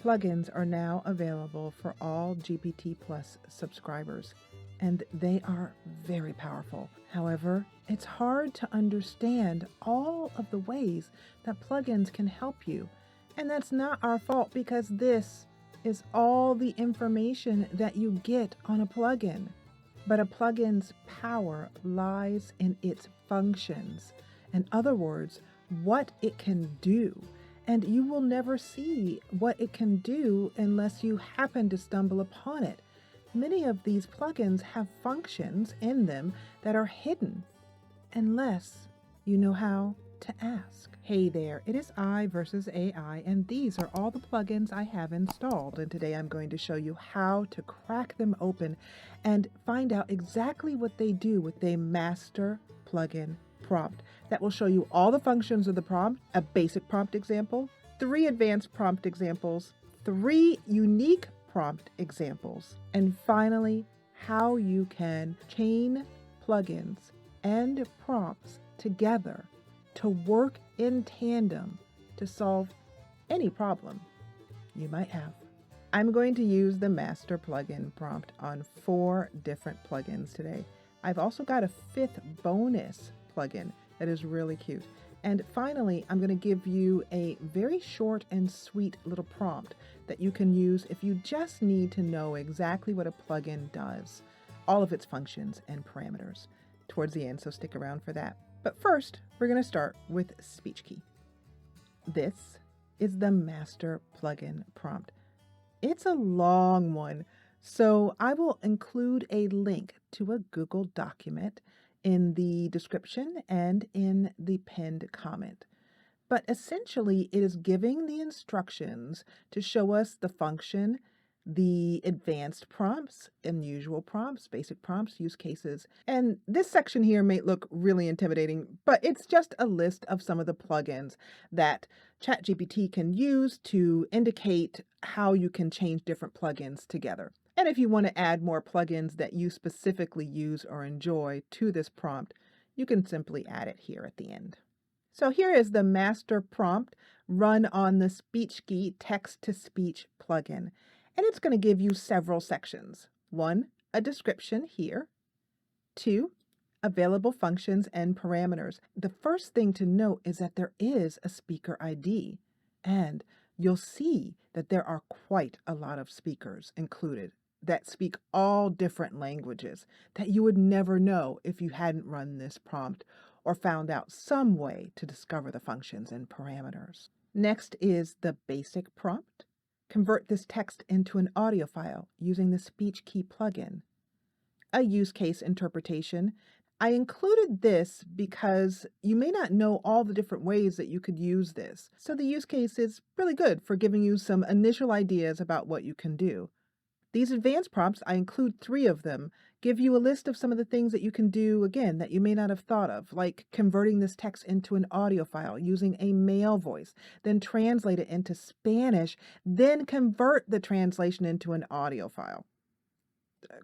Plugins are now available for all GPT Plus subscribers, and they are very powerful. However, it's hard to understand all of the ways that plugins can help you. And that's not our fault, because this is all the information that you get on a plugin. But a plugin's power lies in its functions. In other words, what it can do. And you will never see what it can do unless you happen to stumble upon it. Many of these plugins have functions in them that are hidden, unless you know how to ask. Hey there, it is I versus AI, and these are all the plugins I have installed. And today I'm going to show you how to crack them open and find out exactly what they do with a master plugin prompt that will show you all the functions of the prompt, a basic prompt example, 3 advanced prompt examples, 3 unique prompt examples, and finally, how you can chain plugins and prompts together to work in tandem to solve any problem you might have. I'm going to use the master plugin prompt on 4 different plugins today. I've also got a 5th bonus plugin that is really cute. And finally, I'm going to give you a very short and sweet little prompt that you can use if you just need to know exactly what a plugin does, all of its functions and parameters towards the end, so stick around for that. But first, we're going to start with Speechki. This is the master plugin prompt. It's a long one, so I will include a link to a Google document in the description and in the pinned comment. But essentially, it is giving the instructions to show us the function, the advanced prompts, unusual prompts, basic prompts, use cases. And this section here may look really intimidating, but it's just a list of some of the plugins that ChatGPT can use to indicate how you can change different plugins together. And if you want to add more plugins that you specifically use or enjoy to this prompt, you can simply add it here at the end. So here is the master prompt run on the Speechki text-to-speech plugin. And it's going to give you several sections. 1, a description here. 2, available functions and parameters. The first thing to note is that there is a speaker ID, and you'll see that there are quite a lot of speakers included that speak all different languages that you would never know if you hadn't run this prompt or found out some way to discover the functions and parameters. Next is the basic prompt. Convert this text into an audio file using the Speechki plugin. A use case interpretation. I included this because you may not know all the different ways that you could use this. So the use case is really good for giving you some initial ideas about what you can do. These advanced prompts, I include 3 of them, give you a list of some of the things that you can do, again, that you may not have thought of, like converting this text into an audio file using a male voice, then translate it into Spanish, then convert the translation into an audio file.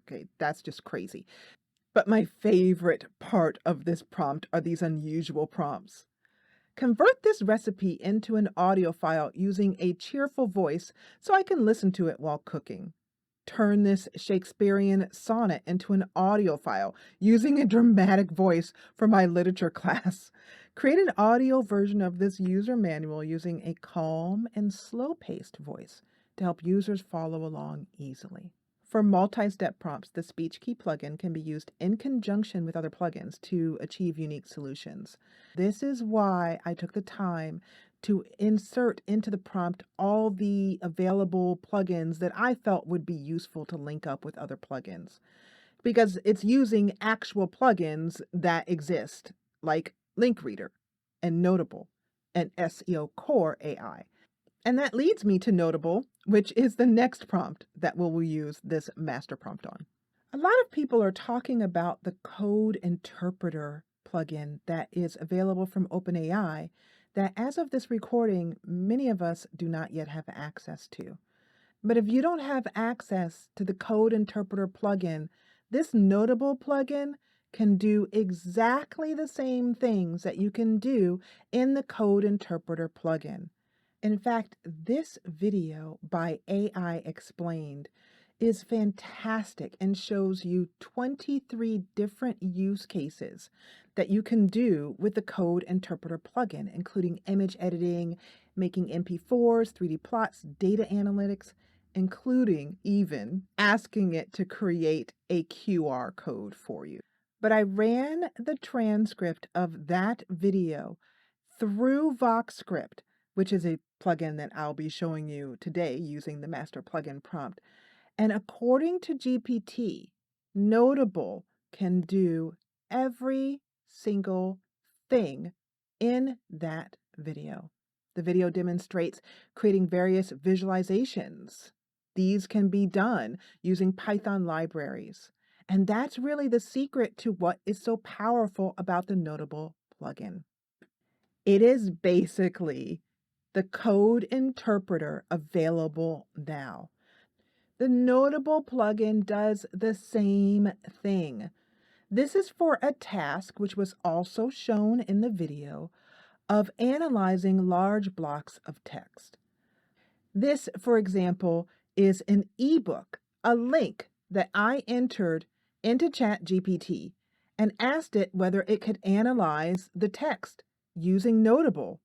Okay, that's just crazy. But my favorite part of this prompt are these unusual prompts. Convert this recipe into an audio file using a cheerful voice so I can listen to it while cooking. Turn this Shakespearean sonnet into an audio file using a dramatic voice for my literature class. Create an audio version of this user manual using a calm and slow-paced voice to help users follow along easily. For multi-step prompts, the Speechki plugin can be used in conjunction with other plugins to achieve unique solutions. This is why I took the time to insert into the prompt all the available plugins that I felt would be useful to link up with other plugins, because it's using actual plugins that exist, like Link Reader and Noteable and SEO Core AI. And that leads me to Noteable, which is the next prompt that we'll use this master prompt on. A lot of people are talking about the code interpreter plugin that is available from OpenAI that, as of this recording, many of us do not yet have access to. But if you don't have access to the code interpreter plugin, this Noteable plugin can do exactly the same things that you can do in the code interpreter plugin. In fact, this video by AI Explained is fantastic and shows you 23 different use cases that you can do with the Code Interpreter plugin, including image editing, making MP4s, 3D plots, data analytics, including even asking it to create a QR code for you. But I ran the transcript of that video through VoxScript, which is a plugin that I'll be showing you today using the master plugin prompt. And according to GPT, Noteable can do every single thing in that video. The video demonstrates creating various visualizations. These can be done using Python libraries. And that's really the secret to what is so powerful about the Noteable plugin. It is basically the code interpreter available now. The Noteable plugin does the same thing. This is for a task, which was also shown in the video, of analyzing large blocks of text. This, for example, is an ebook, a link that I entered into ChatGPT and asked it whether it could analyze the text using Noteable.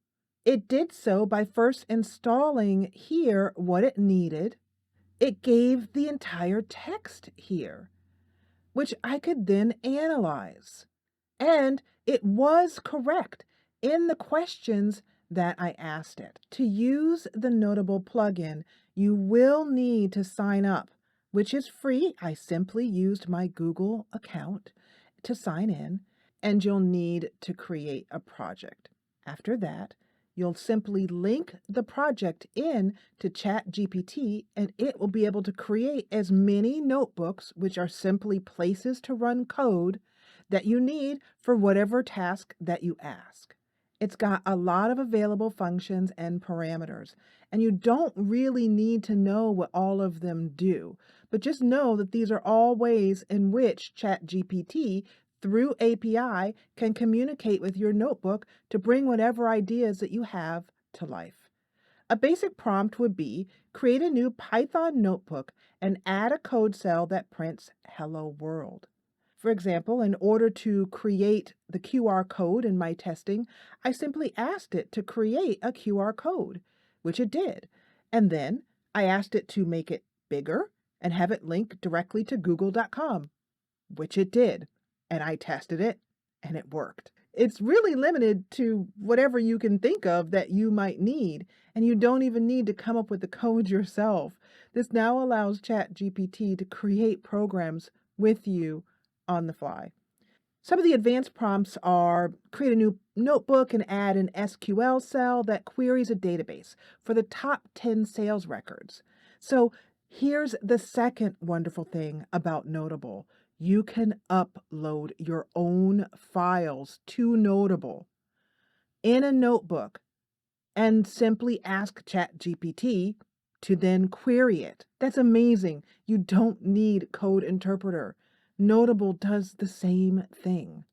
It did so by first installing here what it needed. It gave the entire text here, which I could then analyze. And it was correct in the questions that I asked it. To use the Noteable plugin, you will need to sign up, which is free. I simply used my Google account to sign in, and you'll need to create a project. After that, you'll simply link the project in to ChatGPT, and it will be able to create as many notebooks, which are simply places to run code, that you need for whatever task that you ask. It's got a lot of available functions and parameters, and you don't really need to know what all of them do, but just know that these are all ways in which ChatGPT, through API, can communicate with your notebook to bring whatever ideas that you have to life. A basic prompt would be, create a new Python notebook and add a code cell that prints Hello World. For example, in order to create the QR code in my testing, I simply asked it to create a QR code, which it did. And then I asked it to make it bigger and have it link directly to google.com, which it did. And I tested it, and it worked. It's really limited to whatever you can think of that you might need, and you don't even need to come up with the code yourself. This now allows ChatGPT to create programs with you on the fly. Some of the advanced prompts are create a new notebook and add an SQL cell that queries a database for the top 10 sales records. So here's the second wonderful thing about Noteable. You can upload your own files to Noteable in a notebook and simply ask ChatGPT to then query it. That's amazing. You don't need Code Interpreter. Noteable does the same thing.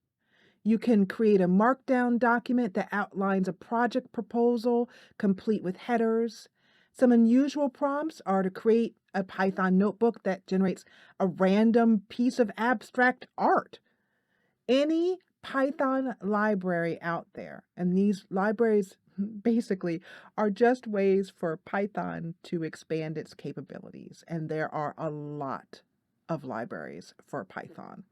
You can create a markdown document that outlines a project proposal, complete with headers. Some unusual prompts are to create a Python notebook that generates a random piece of abstract art. Any Python library out there, and these libraries basically are just ways for Python to expand its capabilities, and there are a lot of libraries for Python.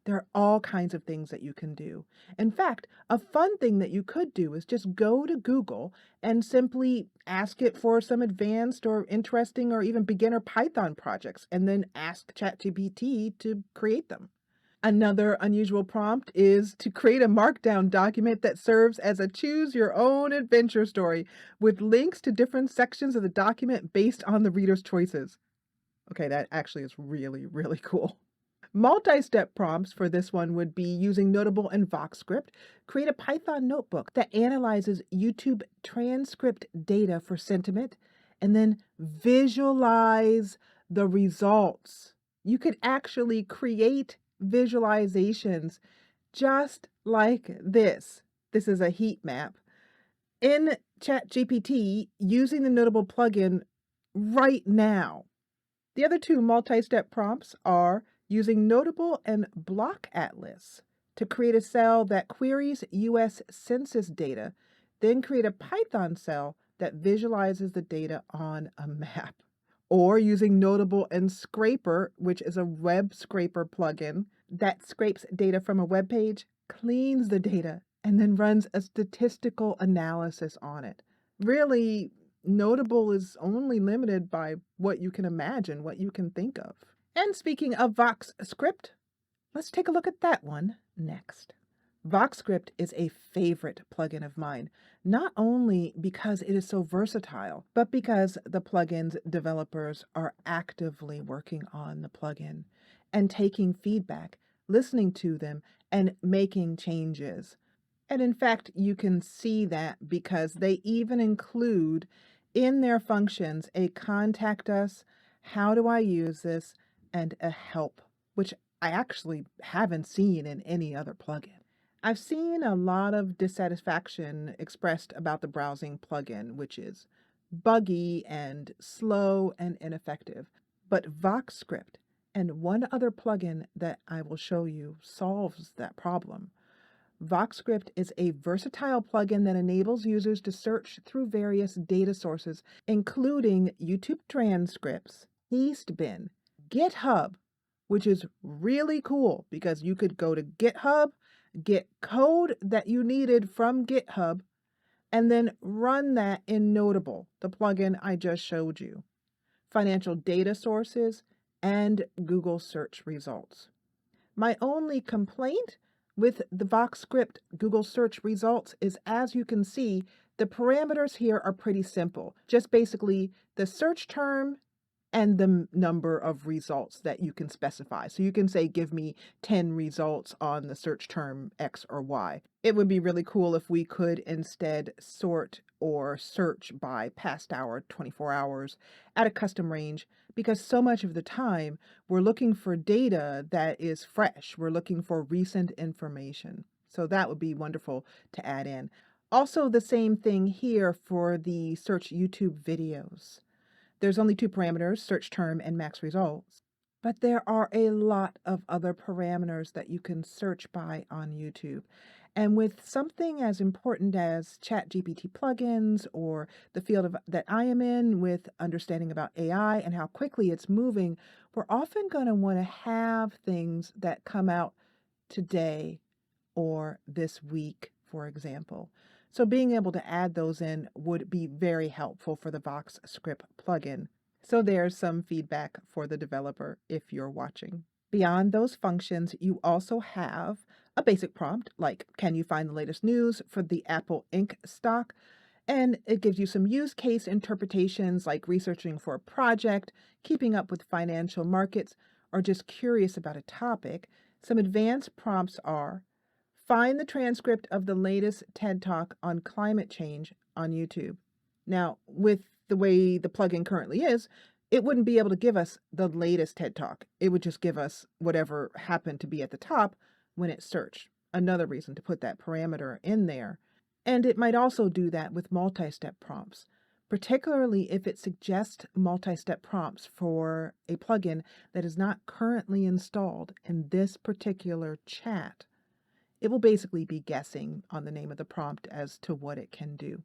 There are all kinds of things that you can do. In fact, a fun thing that you could do is just go to Google and simply ask it for some advanced or interesting or even beginner Python projects, and then ask ChatGPT to create them. Another unusual prompt is to create a markdown document that serves as a choose your own adventure story with links to different sections of the document based on the reader's choices. Okay, that actually is really, really cool. Multi-step prompts for this one would be using Noteable and VoxScript. Create a Python notebook that analyzes YouTube transcript data for sentiment and then visualize the results. You could actually create visualizations just like this. This is a heat map in ChatGPT using the Noteable plugin right now. The other two multi-step prompts are using Noteable and Block Atlas to create a cell that queries U.S. Census data, then create a Python cell that visualizes the data on a map. Or using Noteable and Scraper, which is a web scraper plugin that scrapes data from a web page, cleans the data, and then runs a statistical analysis on it. Really, Noteable is only limited by what you can imagine, what you can think of. And speaking of VoxScript, let's take a look at that one next. VoxScript is a favorite plugin of mine, not only because it is so versatile, but because the plugin's developers are actively working on the plugin and taking feedback, listening to them, and making changes. And in fact, you can see that because they even include in their functions a contact us, how do I use this, and a help, which I actually haven't seen in any other plugin. I've seen a lot of dissatisfaction expressed about the browsing plugin, which is buggy and slow and ineffective. But VoxScript and one other plugin that I will show you solves that problem. VoxScript is a versatile plugin that enables users to search through various data sources, including YouTube transcripts, Bin, GitHub, which is really cool because you could go to GitHub, get code that you needed from GitHub, and then run that in Noteable, the plugin I just showed you, financial data sources, and Google search results. My only complaint with the VoxScript Google search results is, as you can see, the parameters here are pretty simple. Just basically the search term and the number of results that you can specify. So you can say, give me 10 results on the search term X or Y. It would be really cool if we could instead sort or search by past hour, 24 hours at a custom range, because so much of the time we're looking for data that is fresh. We're looking for recent information. So that would be wonderful to add in. Also, the same thing here for the search YouTube videos. There's only two parameters, search term and max results, but there are a lot of other parameters that you can search by on YouTube. And with something as important as ChatGPT plugins or the field that I am in with understanding about AI and how quickly it's moving, we're often going to want to have things that come out today or this week, for example. So being able to add those in would be very helpful for the VoxScript plugin. So there's some feedback for the developer if you're watching. Beyond those functions, you also have a basic prompt like, can you find the latest news for the Apple Inc. stock? And it gives you some use case interpretations like researching for a project, keeping up with financial markets, or just curious about a topic. Some advanced prompts are, find the transcript of the latest TED Talk on climate change on YouTube. Now, with the way the plugin currently is, it wouldn't be able to give us the latest TED Talk. It would just give us whatever happened to be at the top when it searched. Another reason to put that parameter in there. And it might also do that with multi-step prompts, particularly if it suggests multi-step prompts for a plugin that is not currently installed in this particular chat. It will basically be guessing on the name of the prompt as to what it can do.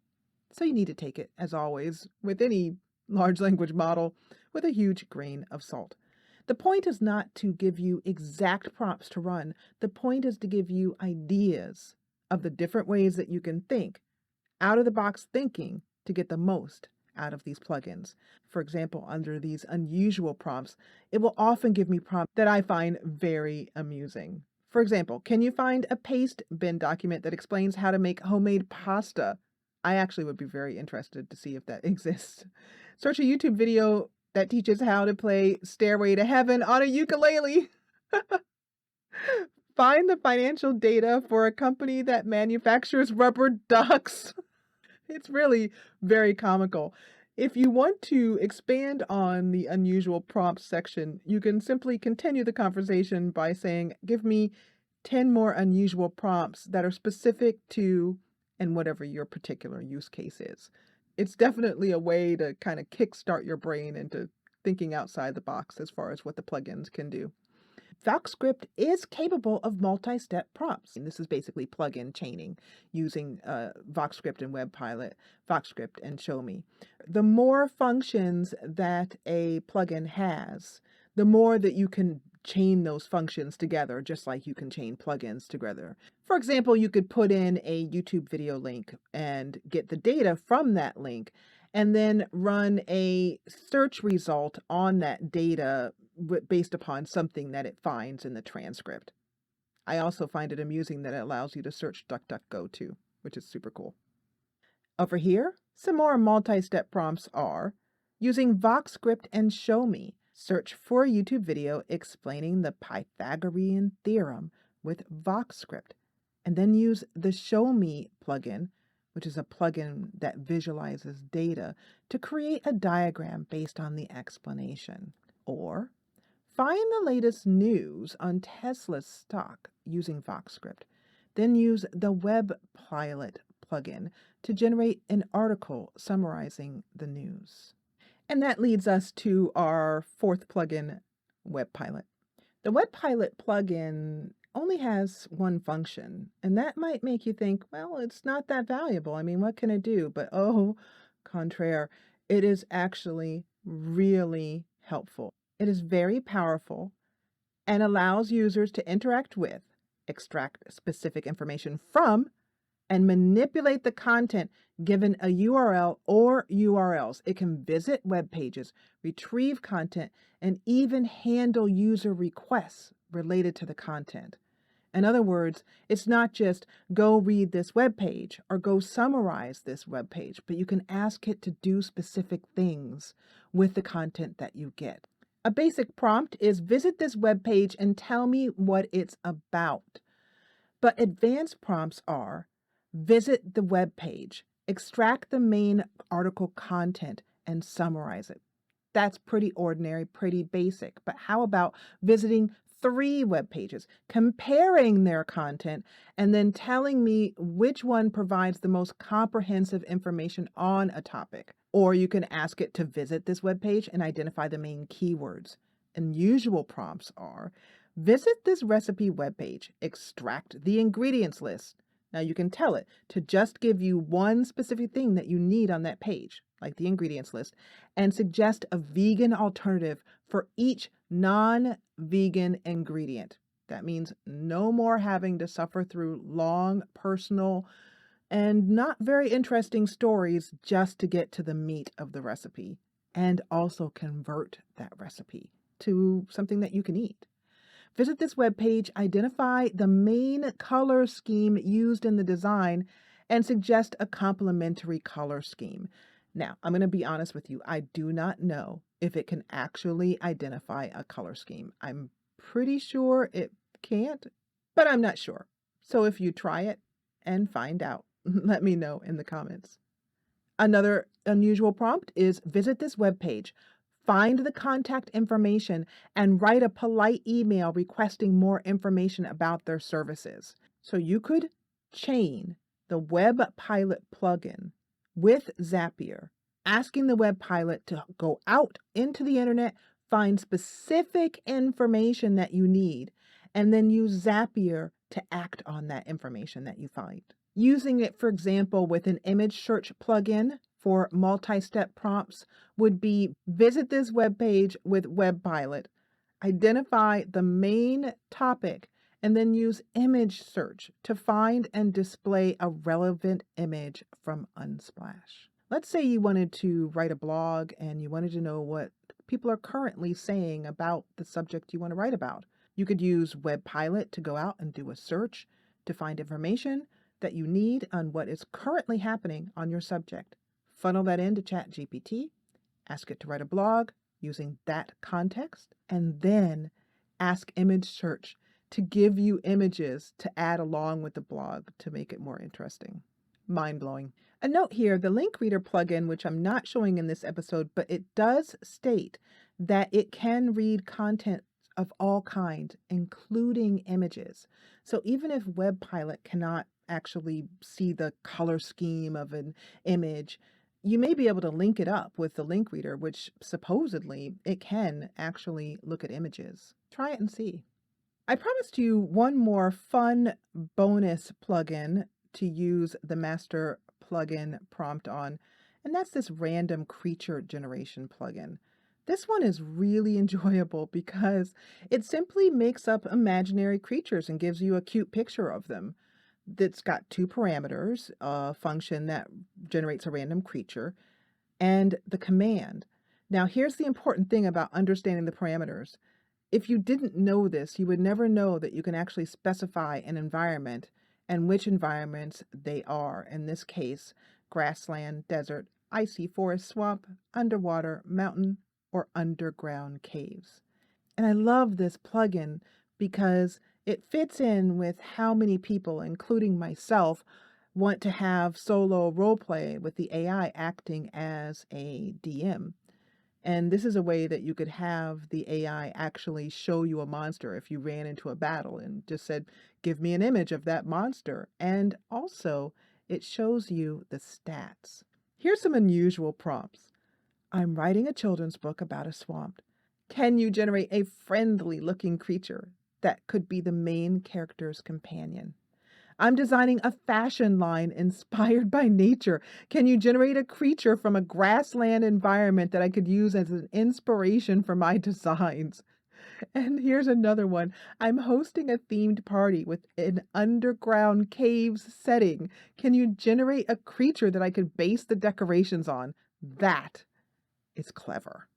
So you need to take it, as always, with any large language model, with a huge grain of salt. The point is not to give you exact prompts to run. The point is to give you ideas of the different ways that you can think, out of the box thinking, to get the most out of these plugins. For example, under these unusual prompts, it will often give me prompts that I find very amusing. For example, can you find a paste bin document that explains how to make homemade pasta? I actually would be very interested to see if that exists. Search a YouTube video that teaches how to play Stairway to Heaven on a ukulele. Find the financial data for a company that manufactures rubber ducks. It's really very comical. If you want to expand on the unusual prompts section, you can simply continue the conversation by saying, give me 10 more unusual prompts that are specific to and whatever your particular use case is. It's definitely a way to kind of kickstart your brain into thinking outside the box as far as what the plugins can do. VoxScript is capable of multi-step prompts. And this is basically plugin chaining using VoxScript and WebPilot, VoxScript and Show Me. The more functions that a plugin has, the more that you can chain those functions together, just like you can chain plugins together. For example, you could put in a YouTube video link and get the data from that link, and then run a search result on that data based upon something that it finds in the transcript. I also find it amusing that it allows you to search DuckDuckGo too, which is super cool. Over here, some more multi-step prompts are using VoxScript and Show Me. Search for a YouTube video explaining the Pythagorean theorem with VoxScript, and then use the Show Me plugin, which is a plugin that visualizes data, to create a diagram based on the explanation. Or find the latest news on Tesla's stock using VoxScript. Then use the WebPilot plugin to generate an article summarizing the news. And that leads us to our fourth plugin, WebPilot. The WebPilot plugin only has one function, and that might make you think, well, it's not that valuable. I mean, what can it do? But oh, contraire, it is actually really helpful. It is very powerful and allows users to interact with, extract specific information from, and manipulate the content given a URL or URLs. It can visit web pages, retrieve content, and even handle user requests related to the content. In other words, it's not just go read this web page or go summarize this web page, but you can ask it to do specific things with the content that you get. A basic prompt is visit this web page and tell me what it's about. But advanced prompts are visit the web page, extract the main article content, and summarize it. That's pretty ordinary, pretty basic. But how about visiting 3 web pages, comparing their content, and then telling me which one provides the most comprehensive information on a topic? Or you can ask it to visit this web page and identify the main keywords. Unusual prompts are visit this recipe web page, extract the ingredients list. Now you can tell it to just give you one specific thing that you need on that page, like the ingredients list, and suggest a vegan alternative for each non-vegan ingredient. That means no more having to suffer through long, personal, and not very interesting stories just to get to the meat of the recipe, and also convert that recipe to something that you can eat. Visit this web page, identify the main color scheme used in the design, and suggest a complementary color scheme. Now, I'm going to be honest with you. I do not know if it can actually identify a color scheme. I'm pretty sure it can't, but I'm not sure. So if you try it and find out, let me know in the comments. Another unusual prompt is visit this web page, find the contact information, and write a polite email requesting more information about their services. So you could chain the WebPilot plugin with Zapier, asking the WebPilot to go out into the internet, find specific information that you need, and then use Zapier to act on that information that you find. Using it, for example, with an image search plugin for multi-step prompts would be visit this web page with WebPilot, identify the main topic, and then use image search to find and display a relevant image from Unsplash. Let's say you wanted to write a blog and you wanted to know what people are currently saying about the subject you want to write about. You could use WebPilot to go out and do a search to find information that you need on what is currently happening on your subject. Funnel that into ChatGPT, ask it to write a blog using that context, and then ask image search to give you images to add along with the blog to make it more interesting. Mind-blowing. A note here, the link reader plugin, which I'm not showing in this episode, but it does state that it can read content of all kinds, including images. So even if WebPilot cannot actually see the color scheme of an image, you may be able to link it up with the link reader, which supposedly it can actually look at images. Try it and see. I promised you one more fun bonus plugin to use the master plugin prompt on, and that's this random creature generation plugin. This one is really enjoyable because it simply makes up imaginary creatures and gives you a cute picture of them. That's got two parameters, a function that generates a random creature, and the command. Now, here's the important thing about understanding the parameters. If you didn't know this, you would never know that you can actually specify an environment and which environments they are. In this case, grassland, desert, icy forest, swamp, underwater, mountain, or underground caves. And I love this plugin because it fits in with how many people, including myself, want to have solo roleplay with the AI acting as a DM. And this is a way that you could have the AI actually show you a monster if you ran into a battle and just said, give me an image of that monster. And also, it shows you the stats. Here's some unusual prompts. I'm writing a children's book about a swamp. Can you generate a friendly looking creature that could be the main character's companion? I'm designing a fashion line inspired by nature. Can you generate a creature from a grassland environment that I could use as an inspiration for my designs? And here's another one. I'm hosting a themed party with an underground caves setting. Can you generate a creature that I could base the decorations on? That is clever.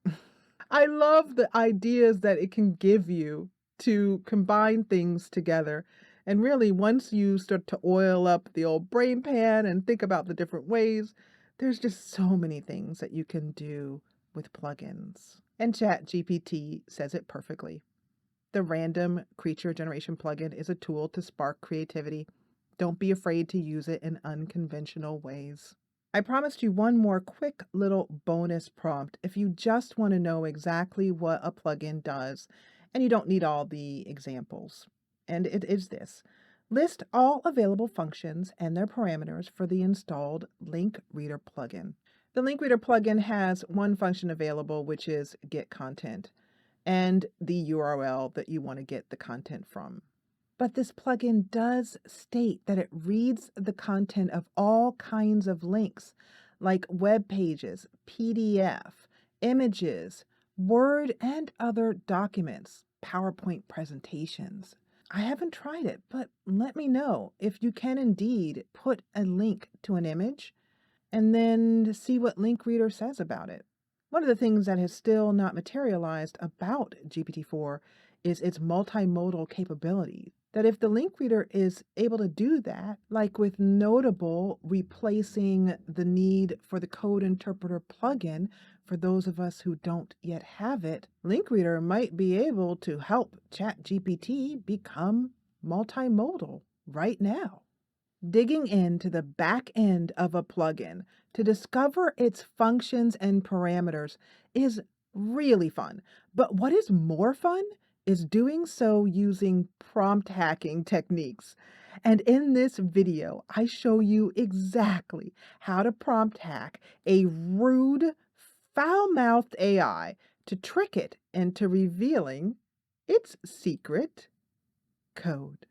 I love the ideas that it can give you to combine things together. And really, once you start to oil up the old brain pan and think about the different ways, there's just so many things that you can do with plugins. And ChatGPT says it perfectly. The random creature generation plugin is a tool to spark creativity. Don't be afraid to use it in unconventional ways. I promised you one more quick little bonus prompt if you just want to know exactly what a plugin does and you don't need all the examples. And it is this. List all available functions and their parameters for the installed Link Reader plugin. The Link Reader plugin has one function available, which is get content, and the URL that you want to get the content from. But this plugin does state that it reads the content of all kinds of links, like web pages, PDF, images, Word, and other documents, PowerPoint presentations. I haven't tried it, but let me know if you can indeed put a link to an image and then see what Link Reader says about it. One of the things that has still not materialized about GPT-4 is its multimodal capability. That if the link reader is able to do that, like with Noteable replacing the need for the code interpreter plugin for those of us who don't yet have it, link reader might be able to help ChatGPT become multimodal right now. Digging into the back end of a plugin to discover its functions and parameters is really fun. But what is more fun is doing so using prompt hacking techniques. And in this video, I show you exactly how to prompt hack a rude, foul-mouthed AI to trick it into revealing its secret code.